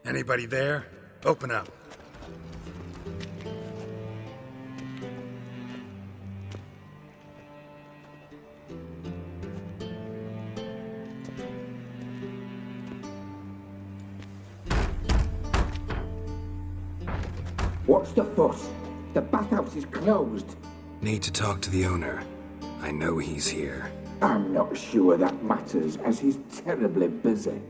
Anybody there? Open up. What's the fuss? The bathhouse is closed. Need to talk to the owner. I know he's here. I'm not sure that matters, as he's terribly busy.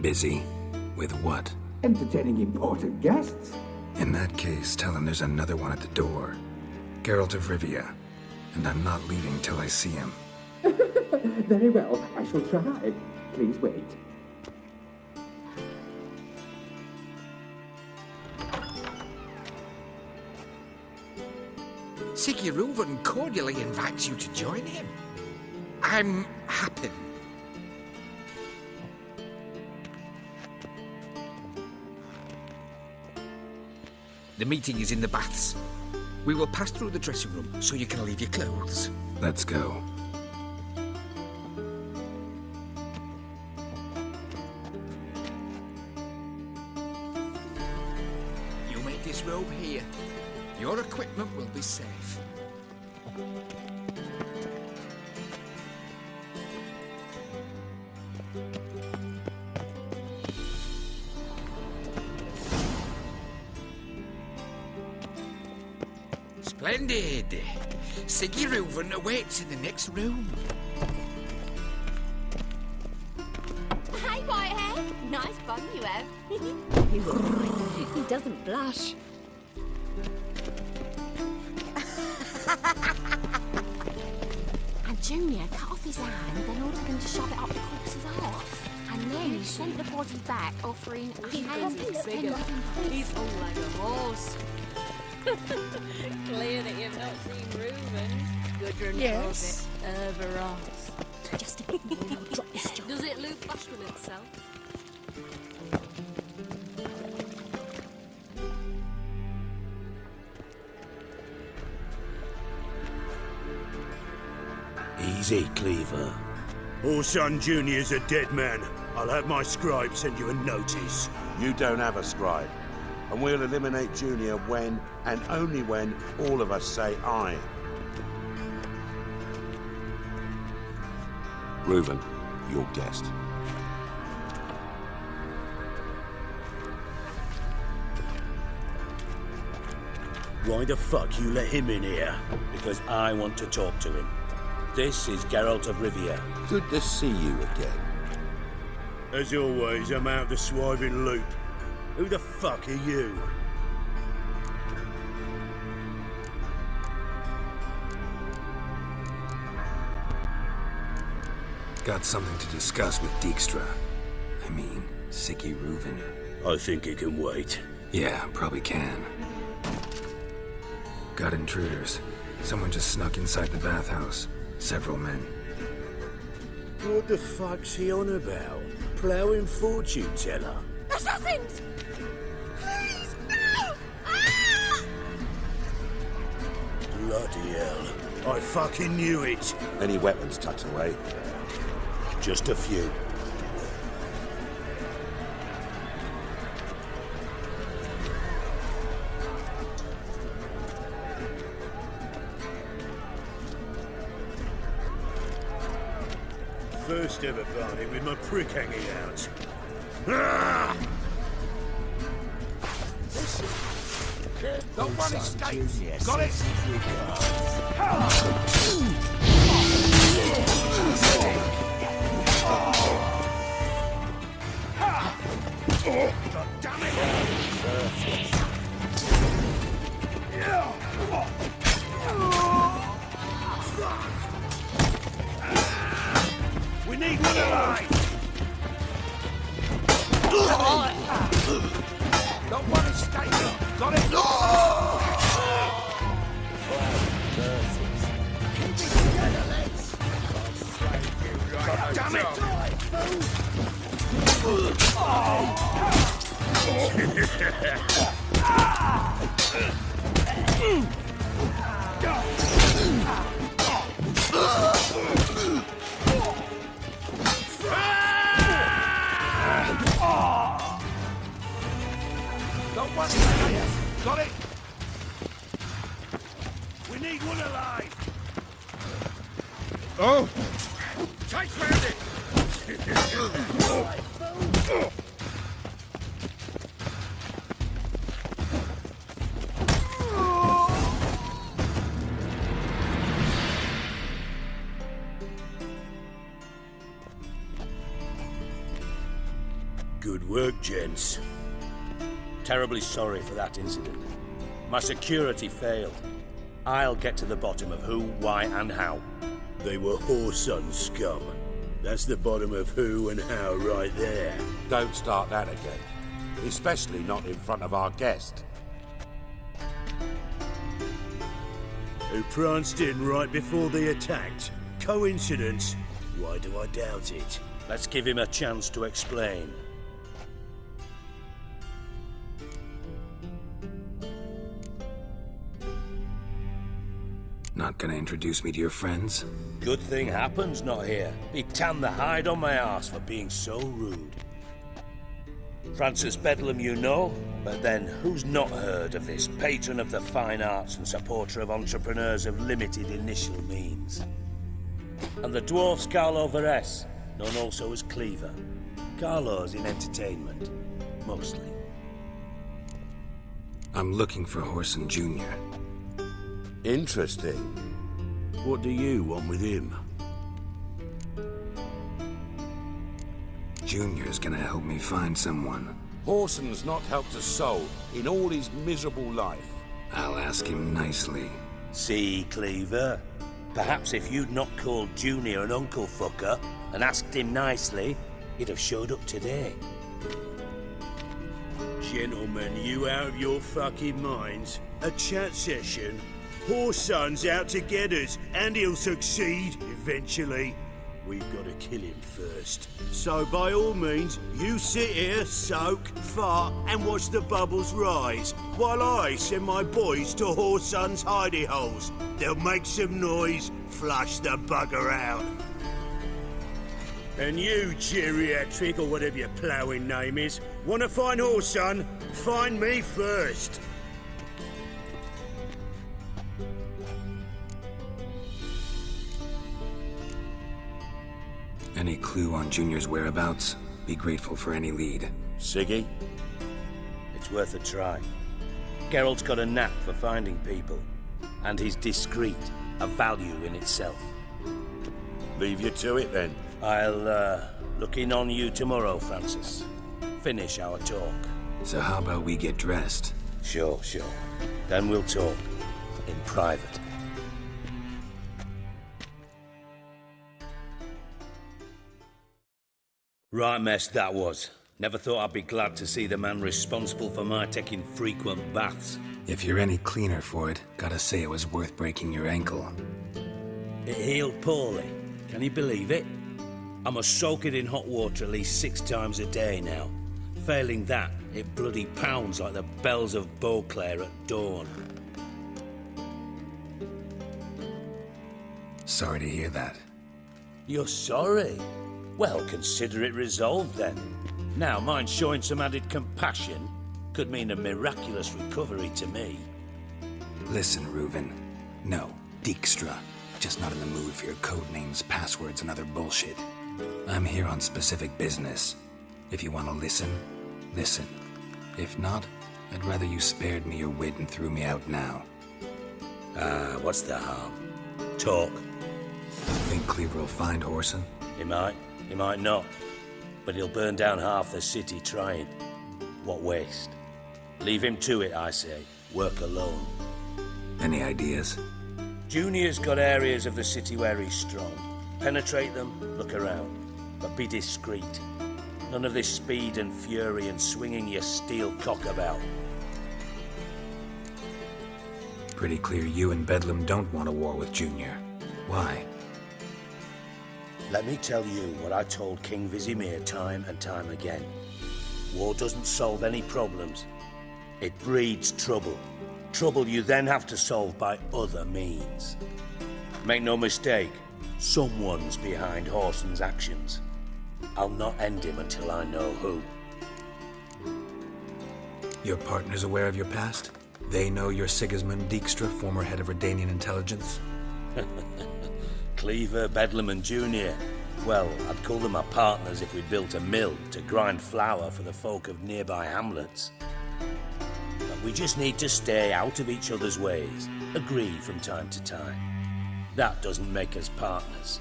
Busy? With what? Entertaining important guests. In that case, tell him there's another one at the door. Geralt of Rivia. And I'm not leaving till I see him. Very well, I shall try. Please wait. Siguruvin cordially invites you to join him. I'm happy. The meeting is in the baths. We will pass through the dressing room so you can leave your clothes. Let's go. You made this robe here. Your equipment will be safe. Splendid! Siguruvin awaits in the next room. Hey, Whitehair! Nice bun you have. He doesn't blush. And Junior cut off his hand, then ordered him to shove it up the corpse's arse. And then he sent the body back, offering He has hands been to bigger. He's all like a horse. Clear that you've not seen Reuben. Gudrun Yes. calls it Urvaros. Just a bit more and I'll drop this job. Does it look bashful itself? Easy, Cleaver. Orson Jr.'s a dead man. I'll have my scribe send you a notice. You don't have a scribe. And we'll eliminate Junior when, and only when, all of us say aye. Reuben, your guest. Why the fuck you let him in here? Because I want to talk to him. This is Geralt of Rivia. Good to see you again. As always, I'm out of the swiving loop. Who the fuck are you? Got something to discuss with Dijkstra. I mean, Siguruvin. I think it can wait. Yeah, probably can. Got intruders. Someone just snuck inside the bathhouse. Several men. What the fuck's he on about? Ploughing fortune teller? Assassins! Please, no! Ah! Bloody hell. I fucking knew it. Any weapons tucked away? Just a few. First ever party with my prick hanging out. Ah! Don't worry, States. Got it? God damn it! We need one alive! Don't worry, States. Got it? God damn it! Got it? We need one alive! Oh! Tight round it! Good work, gents. Terribly sorry for that incident. My security failed. I'll get to the bottom of who, why, and how. They were whoreson scum. That's the bottom of who and how right there. Don't start that again. Especially not in front of our guest. Who pranced in right before they attacked. Coincidence? Why do I doubt it? Let's give him a chance to explain. Not gonna introduce me to your friends? Good thing happens not here. He tanned the hide on my arse for being so rude. Francis Bedlam you know, but then who's not heard of this patron of the fine arts and supporter of entrepreneurs of limited initial means? And the dwarf's Carlo Veres, known also as Cleaver. Carlo's in entertainment, mostly. I'm looking for Horson Jr. Interesting. What do you want with him? Junior's gonna help me find someone. Horson's not helped a soul in all his miserable life. I'll ask him nicely. See, Cleaver? Perhaps if you'd not called Junior an uncle fucker and asked him nicely, he'd have showed up today. Gentlemen, you out of your fucking minds? A chat session? Horson's out to get us, and he'll succeed eventually. We've got to kill him first. So by all means, you sit here, soak, fart, and watch the bubbles rise, while I send my boys to Horson's hidey holes. They'll make some noise, flush the bugger out. And you, geriatric, or whatever your ploughing name is, want to find Horson? Find me first. Any clue on Junior's whereabouts? Be grateful for any lead. Siggy? It's worth a try. Geralt's got a knack for finding people, and he's discreet, a value in itself. Leave you to it then. I'll look in on you tomorrow, Francis. Finish our talk. So how about we get dressed? Sure. Then we'll talk. In private. Right mess that was. Never thought I'd be glad to see the man responsible for my taking frequent baths. If you're any cleaner for it, gotta say it was worth breaking your ankle. It healed poorly. Can you believe it? I must soak it in hot water at least 6 times a day now. Failing that, it bloody pounds like the bells of Beauclair at dawn. Sorry to hear that. You're sorry? Well, consider it resolved then. Now, mind showing some added compassion could mean a miraculous recovery to me. Listen, Reuven. No, Dijkstra. Just not in the mood for your code names, passwords, and other bullshit. I'm here on specific business. If you want to listen, listen. If not, I'd rather you spared me your wit and threw me out now. What's the harm? Talk. Think Cleaver will find Horson? He might not. But he'll burn down half the city trying. What waste? Leave him to it, I say. Work alone. Any ideas? Junior's got areas of the city where he's strong. Penetrate them, look around. But be discreet. None of this speed and fury and swinging your steel cock about. Pretty clear you and Bedlam don't want a war with Junior. Why? Let me tell you what I told King Vizimir time and time again. War doesn't solve any problems. It breeds trouble. Trouble you then have to solve by other means. Make no mistake, someone's behind Horson's actions. I'll not end him until I know who. Your partner's aware of your past? They know you're Sigismund Dijkstra, former head of Redanian intelligence? Cleaver, Bedlam and Junior. Well, I'd call them our partners if we'd built a mill to grind flour for the folk of nearby hamlets. But we just need to stay out of each other's ways, agree from time to time. That doesn't make us partners.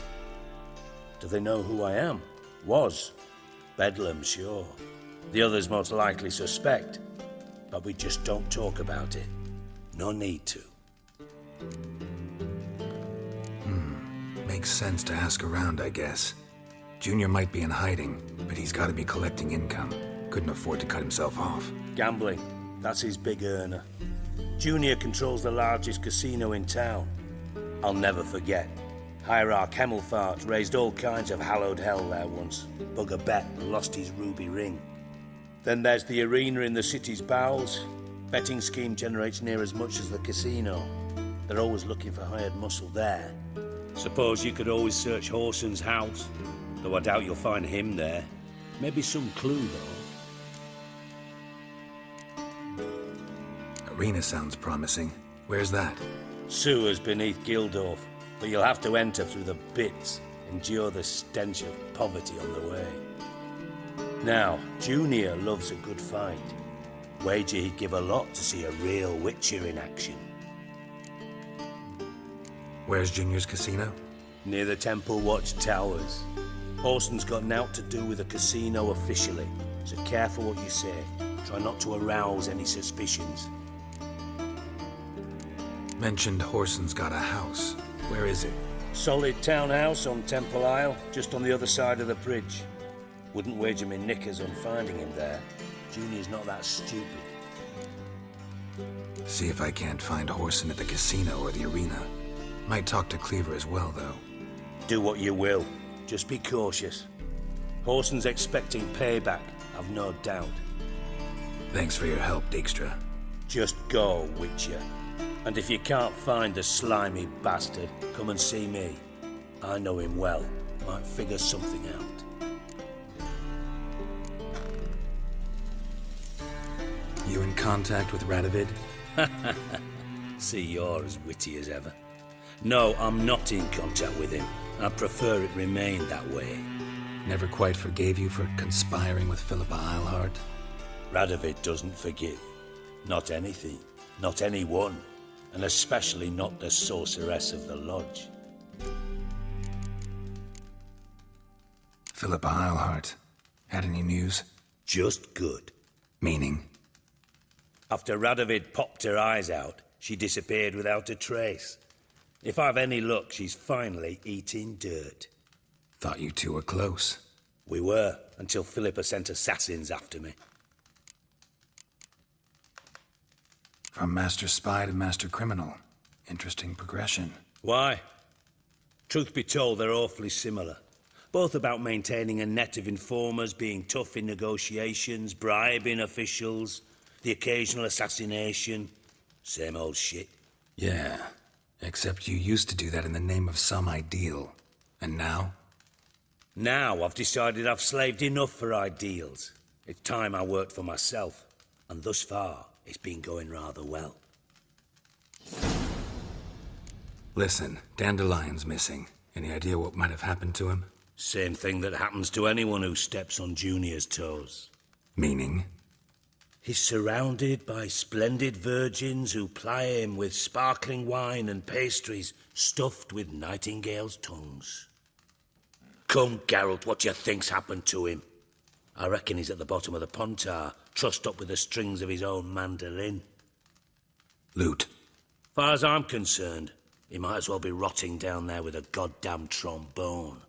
Do they know who I am? Was. Bedlam, sure. The others most likely suspect. But we just don't talk about it. No need to. Makes sense to ask around, I guess. Junior might be in hiding, but he's got to be collecting income. Couldn't afford to cut himself off. Gambling. That's his big earner. Junior controls the largest casino in town. I'll never forget. Hierarch Hemmelfart raised all kinds of hallowed hell there once. Bugger bet and lost his ruby ring. Then there's the arena in the city's bowels. Betting scheme generates near as much as the casino. They're always looking for hired muscle there. Suppose you could always search Horson's house, though I doubt you'll find him there. Maybe some clue, though. Arena sounds promising. Where's that? Sewers beneath Gildorf, but you'll have to enter through the bits, endure the stench of poverty on the way. Now, Junior loves a good fight. Wager he'd give a lot to see a real Witcher in action. Where's Junior's casino? Near the Temple Watch Towers. Horson's got naught to do with the casino officially, so careful what you say. Try not to arouse any suspicions. Mentioned Horson's got a house. Where is it? Solid townhouse on Temple Isle, just on the other side of the bridge. Wouldn't wager me knickers on finding him there. Junior's not that stupid. See if I can't find Horson at the casino or the arena. Might talk to Cleaver as well, though. Do what you will. Just be cautious. Horson's expecting payback, I've no doubt. Thanks for your help, Dijkstra. Just go, Witcher. And if you can't find the slimy bastard, come and see me. I know him well. Might figure something out. You in contact with Radovid? See, you're as witty as ever. No, I'm not in contact with him. I prefer it remain that way. Never quite forgave you for conspiring with Philippa Eilhart? Radovid doesn't forgive. Not anything. Not anyone. And especially not the sorceress of the lodge. Philippa Eilhart. Had any news? Just good. Meaning? After Radovid popped her eyes out, she disappeared without a trace. If I've any luck, she's finally eating dirt. Thought you two were close. We were, until Philippa sent assassins after me. From master spy to master criminal. Interesting progression. Why? Truth be told, they're awfully similar. Both about maintaining a net of informers, being tough in negotiations, bribing officials, the occasional assassination. Same old shit. Yeah, except you used to do that in the name of some ideal. And now? Now I've decided I've slaved enough for ideals. It's time I worked for myself. And thus far, it's been going rather well. Listen, Dandelion's missing. Any idea what might have happened to him? Same thing that happens to anyone who steps on Junior's toes. Meaning? He's surrounded by splendid virgins who ply him with sparkling wine and pastries stuffed with nightingales' tongues. Come, Geralt, what do you think's happened to him? I reckon he's at the bottom of the Pontar, trussed up with the strings of his own mandolin. Loot. Far as I'm concerned, he might as well be rotting down there with a goddamn trombone.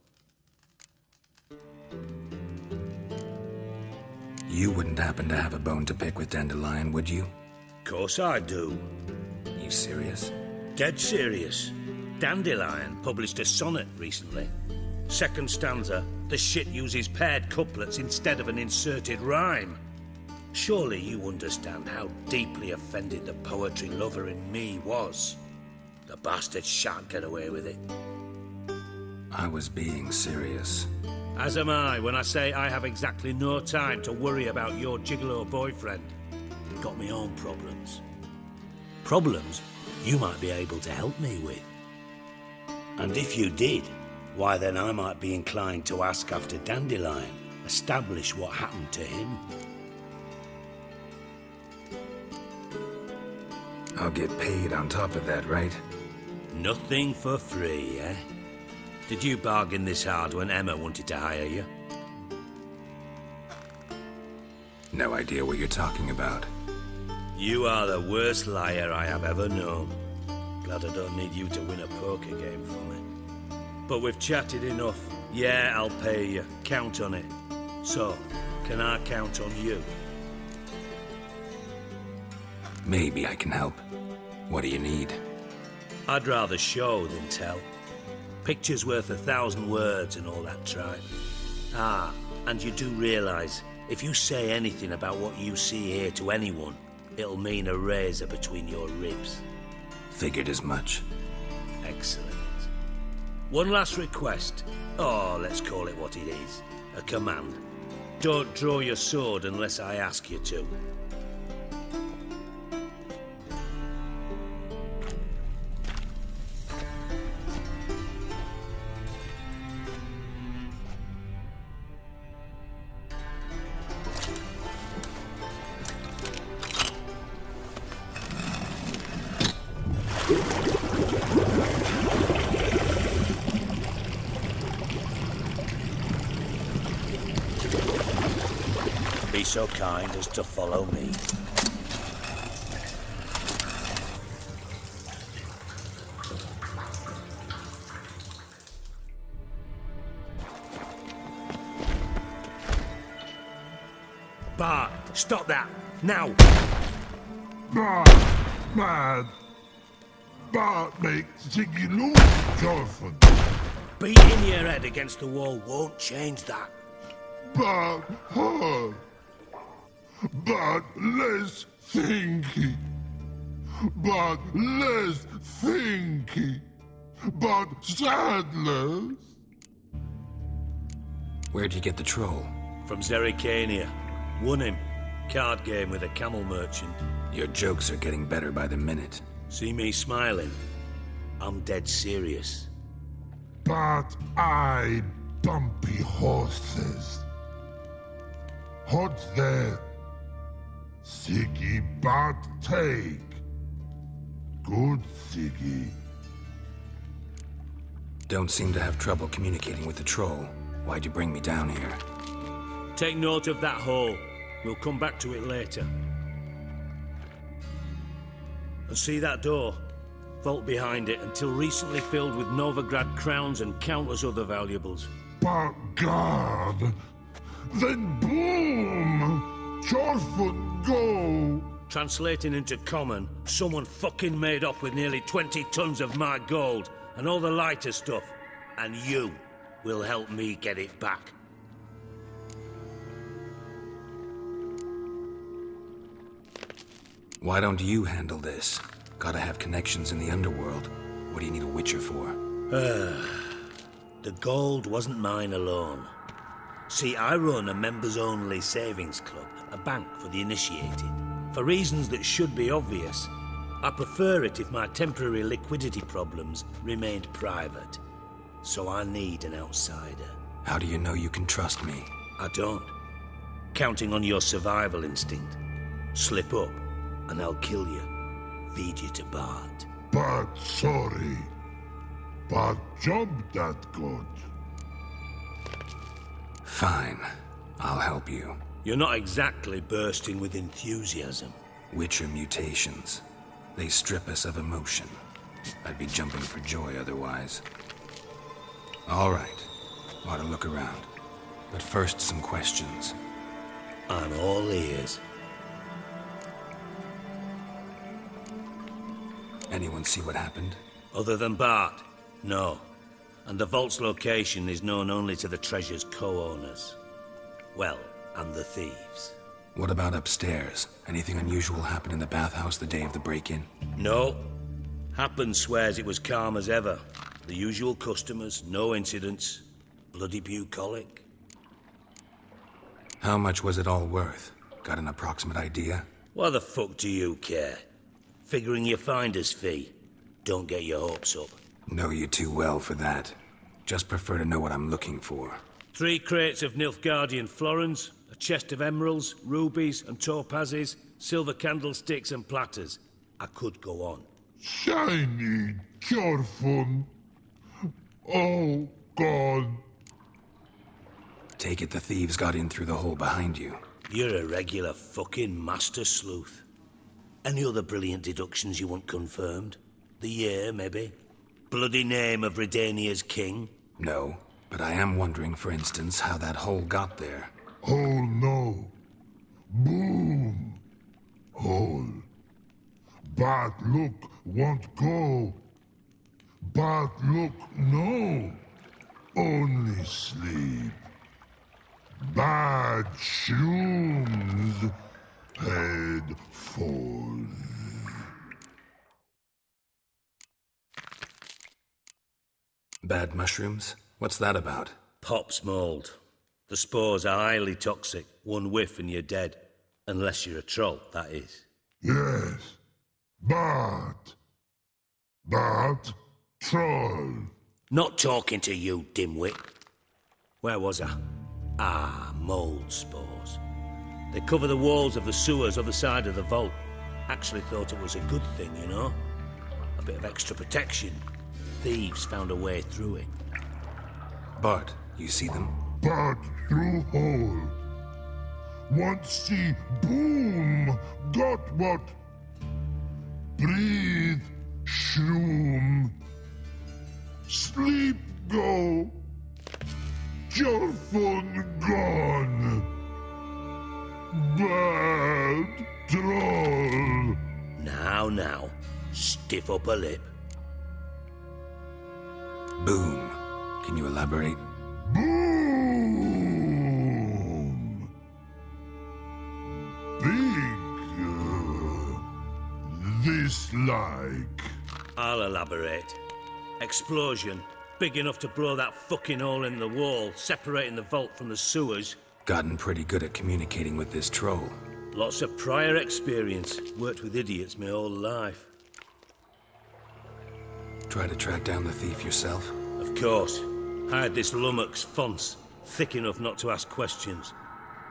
You wouldn't happen to have a bone to pick with Dandelion, would you? Course I do. You serious? Dead serious. Dandelion published a sonnet recently. Second stanza, the shit uses paired couplets instead of an inserted rhyme. Surely you understand how deeply offended the poetry lover in me was. The bastard shan't get away with it. I was being serious. As am I when I say I have exactly no time to worry about your gigolo boyfriend. Got me own problems. Problems you might be able to help me with. And if you did, why then I might be inclined to ask after Dandelion, establish what happened to him. I'll get paid on top of that, right? Nothing for free, eh? Did you bargain this hard when Emma wanted to hire you? No idea what you're talking about. You are the worst liar I have ever known. Glad I don't need you to win a poker game for me. But we've chatted enough. Yeah, I'll pay you. Count on it. So, can I count on you? Maybe I can help. What do you need? I'd rather show than tell. Picture's worth 1,000 words and all that tripe. Ah, and you do realise, if you say anything about what you see here to anyone, it'll mean a razor between your ribs. Figured as much. Excellent. One last request. Oh, let's call it what it is. A command. Don't draw your sword unless I ask you to. Be so kind as to follow me. Bart, stop that! Now! Bad. Bart makes Ziggy lose, Jonathan. Beating your head against the wall won't change that. But hard. But less thinky. But less thinky. But sadless. Where'd you get the troll? From Zerrikania. Won him. Card game with a camel merchant. Your jokes are getting better by the minute. See me smiling? I'm dead serious. But I bumpy horses. What's there? Siggy but take. Good Siggy. Don't seem to have trouble communicating with the troll. Why'd you bring me down here? Take note of that hole. We'll come back to it later. And see that door? Vault behind it, until recently filled with Novigrad crowns and countless other valuables. But God! Then boom! Charfoot go! Translating into common, someone fucking made off with nearly 20 tons of my gold and all the lighter stuff. And you will help me get it back. Why don't you handle this? Gotta have connections in the underworld. What do you need a witcher for? The gold wasn't mine alone. See, I run a members-only savings club, a bank for the initiated. For reasons that should be obvious, I prefer it if my temporary liquidity problems remained private. So I need an outsider. How do you know you can trust me? I don't. Counting on your survival instinct. Slip up, and I'll kill you. Feed you to Bart. But sorry. But job that good. Fine. I'll help you. You're not exactly bursting with enthusiasm. Witcher mutations. They strip us of emotion. I'd be jumping for joy otherwise. All right. Ought to look around. But first, some questions. I'm all ears. Anyone see what happened? Other than Bart? No. And the vault's location is known only to the treasure's co-owners. Well, and the thieves. What about upstairs? Anything unusual happen in the bathhouse the day of the break-in? No. Happen swears it was calm as ever. The usual customers, no incidents. Bloody bucolic. How much was it all worth? Got an approximate idea? Why the fuck do you care? Figuring your finder's fee. Don't get your hopes up. Know you too well for that. Just prefer to know what I'm looking for. 3 crates of Nilfgaardian florins, a chest of emeralds, rubies and topazes, silver candlesticks and platters. I could go on. Shiny, Jorfun. Oh, God. Take it the thieves got in through the hole behind you. You're a regular fucking master sleuth. Any other brilliant deductions you want confirmed? The year, maybe? Bloody name of Redania's king? No, but I am wondering, for instance, how that hole got there. Hole no. Boom. Hole. Bad look won't go. Bad look no. Only sleep. Bad shrooms. Head falls. Bad mushrooms? What's that about? Pop's mold. The spores are highly toxic. One whiff and you're dead. Unless you're a troll, that is. Yes. Bad. Bad troll. Not talking to you, dimwit. Where was I? Ah, mold spores. They cover the walls of the sewers other side of the vault. Actually thought it was a good thing, you know? A bit of extra protection. Thieves found a way through it. Bart, you see them? Bad through hole. Want see boom. Got what? Breathe. Shroom. Sleep go. Jorfun gone. Bad troll. Now. Stiff upper lip. Boom. Can you elaborate? Boom. Big. This like. I'll elaborate. Explosion. Big enough to blow that fucking hole in the wall, separating the vault from the sewers. Gotten pretty good at communicating with this troll. Lots of prior experience. Worked with idiots my whole life. Try to track down the thief yourself? Of course. I had this lummox Fonce, thick enough not to ask questions.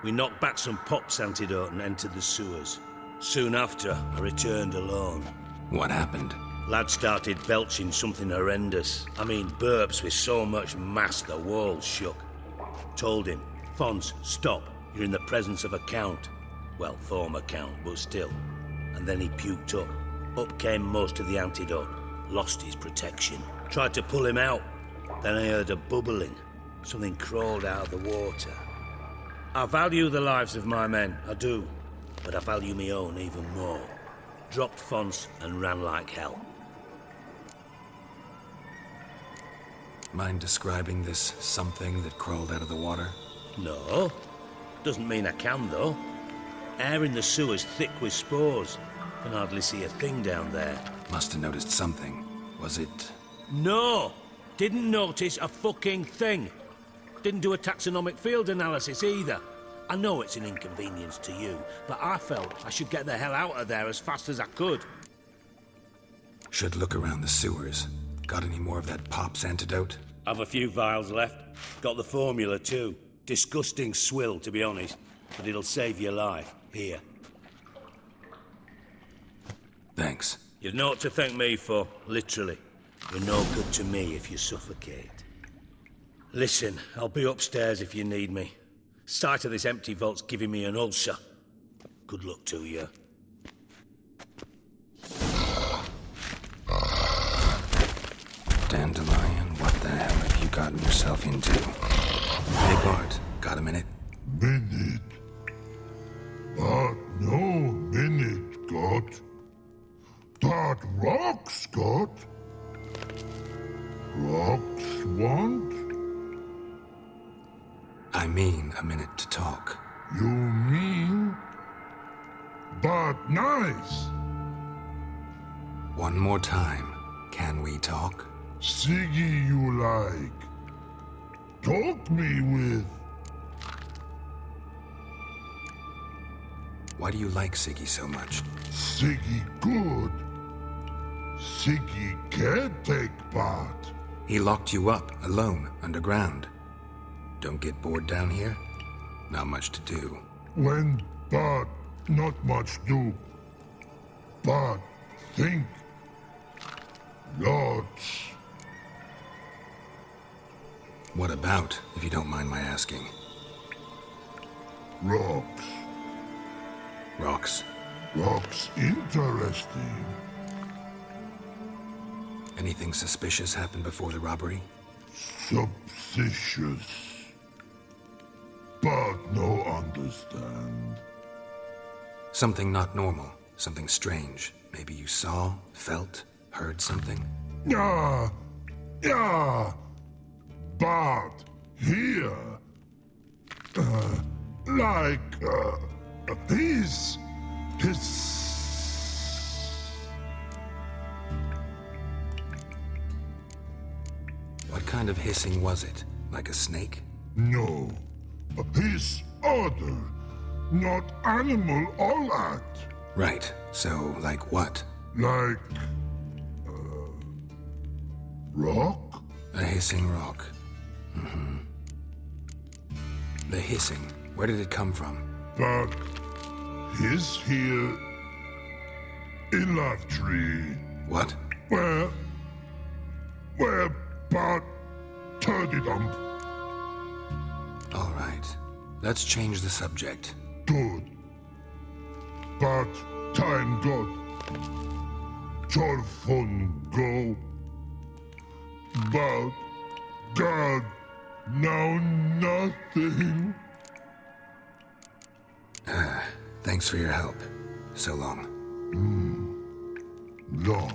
We knocked back some Pop's antidote and entered the sewers. Soon after, I returned alone. What happened? Lad started belching something horrendous. I mean, burps with so much mass the walls shook. Told him, Fonce, stop. You're in the presence of a count. Well, former count, but still. And then he puked up. Up came most of the antidote. Lost his protection. Tried to pull him out. Then I heard a bubbling. Something crawled out of the water. I value the lives of my men, I do. But I value my own even more. Dropped Fonce and ran like hell. Mind describing this something that crawled out of the water? No. Doesn't mean I can, though. Air in the sewer's thick with spores. Can hardly see a thing down there. Must have noticed something. Was it... No! Didn't notice a fucking thing. Didn't do a taxonomic field analysis either. I know it's an inconvenience to you, but I felt I should get the hell out of there as fast as I could. Should look around the sewers. Got any more of that Pop's antidote? I've a few vials left. Got the formula too. Disgusting swill, to be honest. But it'll save your life. Here. Thanks. You've naught to thank me for, literally. You're no good to me if you suffocate. Listen, I'll be upstairs if you need me. Sight of this empty vault's giving me an ulcer. Good luck to you. Dandelion, what the hell have you gotten yourself into? Hey Bart, got a minute? Minute. But no minute, got. But rocks, got. Rocks want? I mean a minute to talk. You mean? But nice. One more time. Can we talk? Siggy you like. Talk me with. Why do you like Siggy so much? Siggy good. Siggy can't take part. He locked you up, alone, underground. Don't get bored down here? Not much to do. When but not much do. But think. Lots. What about, if you don't mind my asking? Rocks. Rocks? Rocks interesting. Anything suspicious happened before the robbery? Suspicious. But no understand. Something not normal, something strange. Maybe you saw, felt, heard something? Yeah. But here, his. What kind of hissing was it? Like a snake? No, his other, not animal all that. Right, so like what? Like, rock? A hissing rock. Mm-hmm. The hissing, where did it come from? But his here in Love Tree. What? Where but turdy dump. All right, let's change the subject. Good. But time got. Your fun go. But God, now nothing. Thanks for your help. So long. Long.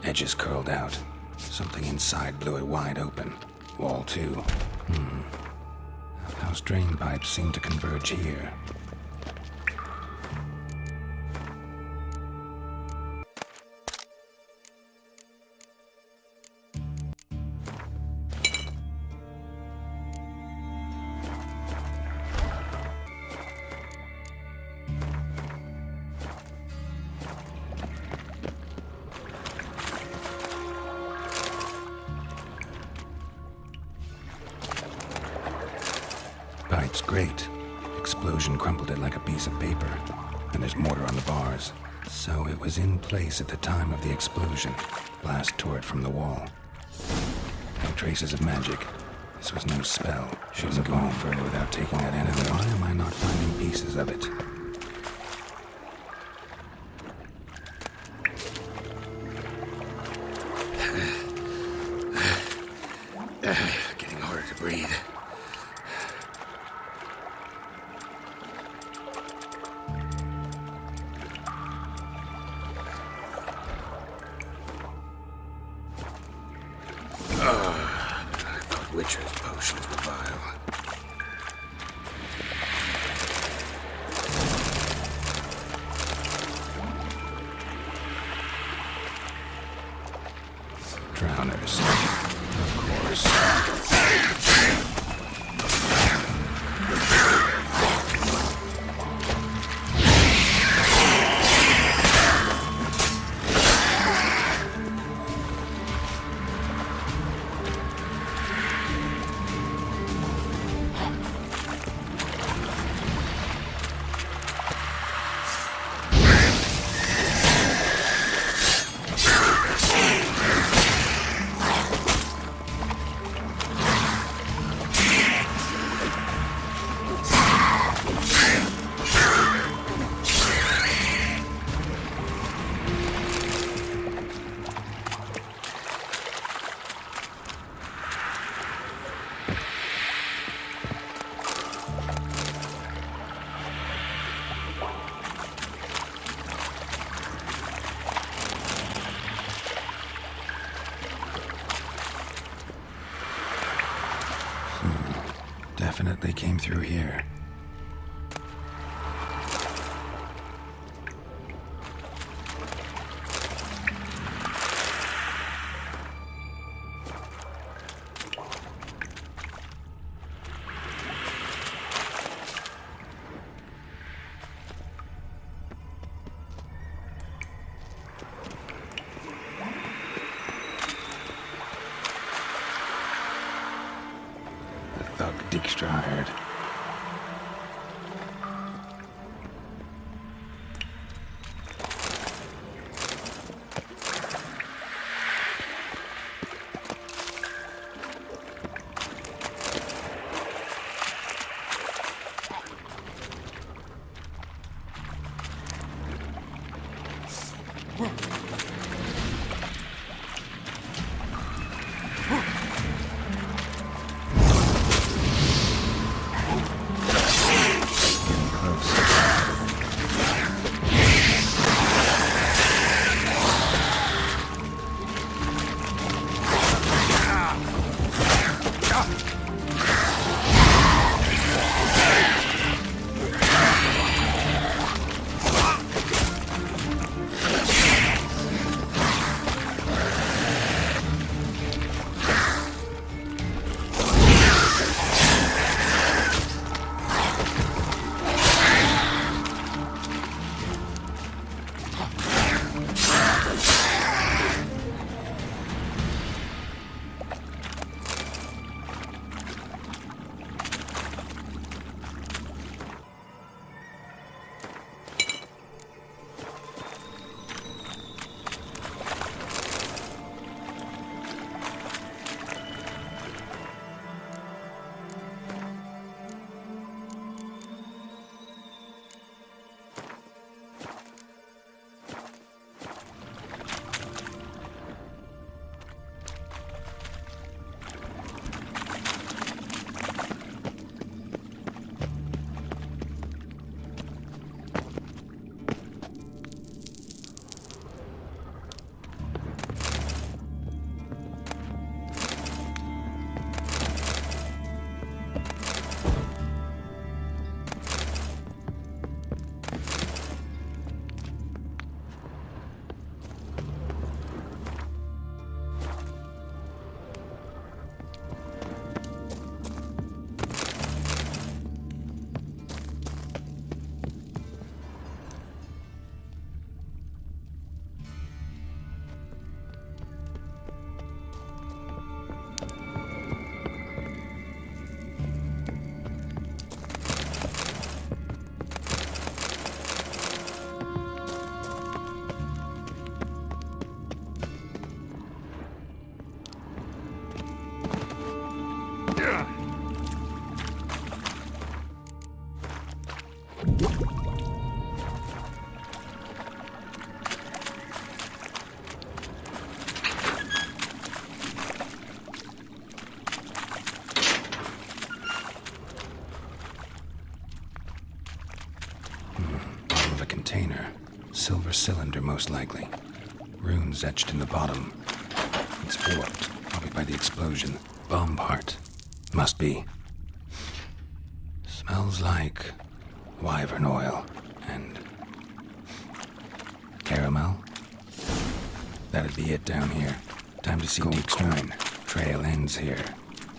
Edges curled out. Something inside blew it wide open. Wall too. House drain pipes seem to converge here. Pipes great. Explosion crumpled it like a piece of paper. And there's mortar on the bars. So it was in place at the time of the explosion. Blast tore it from the wall. No traces of magic. This was no spell. Shouldn't go any further without taking that in. Why am I not finding pieces of it? Getting harder to breathe. I thought Witcher's potions were vile. Drowners, of course. Definitely came through here. The thug Dijkstra hired. Container. Silver cylinder, most likely. Runes etched in the bottom. It's warped, probably by the explosion. Bomb part. Must be. Smells like wyvern oil and caramel. That'd be it down here. Time to see Dijkstra. Trail ends here.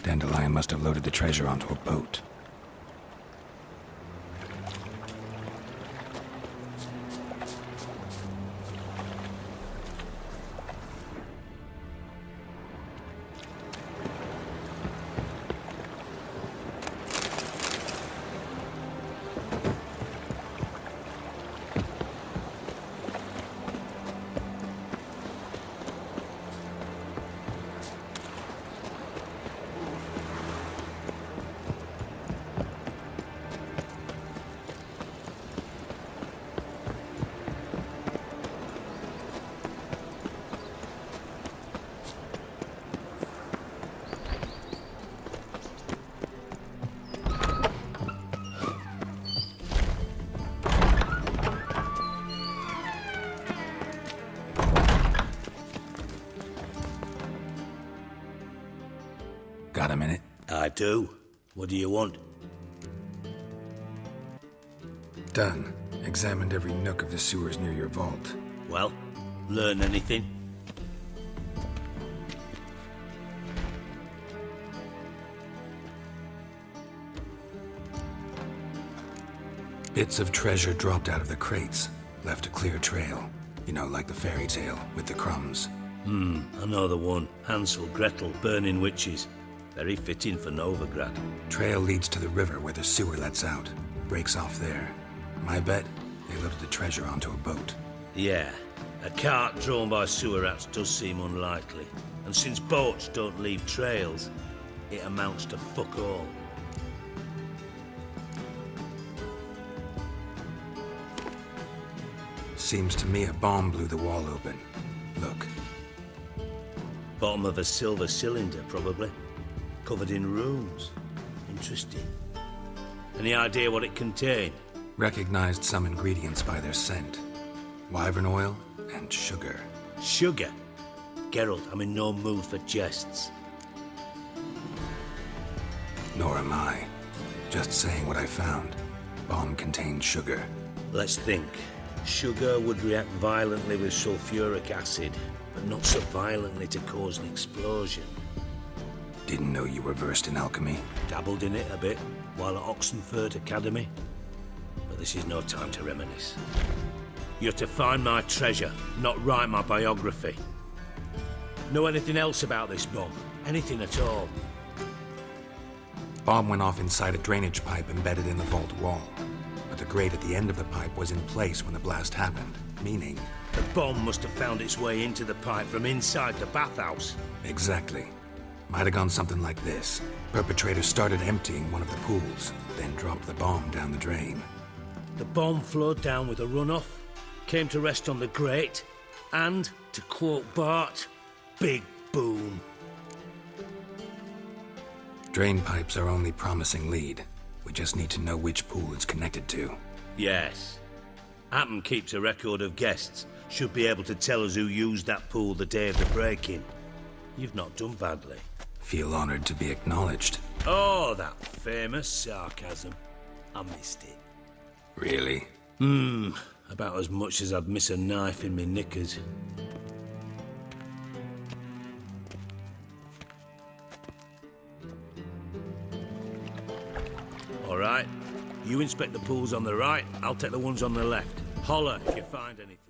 Dandelion must have loaded the treasure onto a boat. Got a minute? I do. What do you want? Done. Examined every nook of the sewers near your vault. Well, learn anything? Bits of treasure dropped out of the crates. Left a clear trail. You know, like the fairy tale with the crumbs. I know the one. Hansel, Gretel, burning witches. Very fitting for Novigrad. Trail leads to the river where the sewer lets out. Breaks off there. My bet, they loaded the treasure onto a boat. Yeah, a cart drawn by sewer rats does seem unlikely. And since boats don't leave trails, it amounts to fuck all. Seems to me a bomb blew the wall open. Look. Bottom of a silver cylinder, probably. Covered in runes. Interesting. Any idea what it contained? Recognized some ingredients by their scent. Wyvern oil and sugar. Sugar? Geralt, I'm in no mood for jests. Nor am I. Just saying what I found. Bomb contained sugar. Let's think. Sugar would react violently with sulfuric acid, but not so violently to cause an explosion. Didn't know you were versed in alchemy. Dabbled in it a bit while at Oxenford Academy. But this is no time to reminisce. You're to find my treasure, not write my biography. Know anything else about this bomb? Anything at all? Bomb went off inside a drainage pipe embedded in the vault wall. But the grate at the end of the pipe was in place when the blast happened, meaning... The bomb must have found its way into the pipe from inside the bathhouse. Exactly. Might have gone something like this. Perpetrator started emptying one of the pools, then dropped the bomb down the drain. The bomb flowed down with a runoff, came to rest on the grate, and, to quote Bart, big boom. Drain pipes are only promising lead. We just need to know which pool it's connected to. Yes. Appen keeps a record of guests. Should be able to tell us who used that pool the day of the break-in. You've not done badly. Feel honored to be acknowledged. Oh, that famous sarcasm. I missed it. Really? About as much as I'd miss a knife in me knickers. All right. You inspect the pools on the right, I'll take the ones on the left. Holler if you find anything.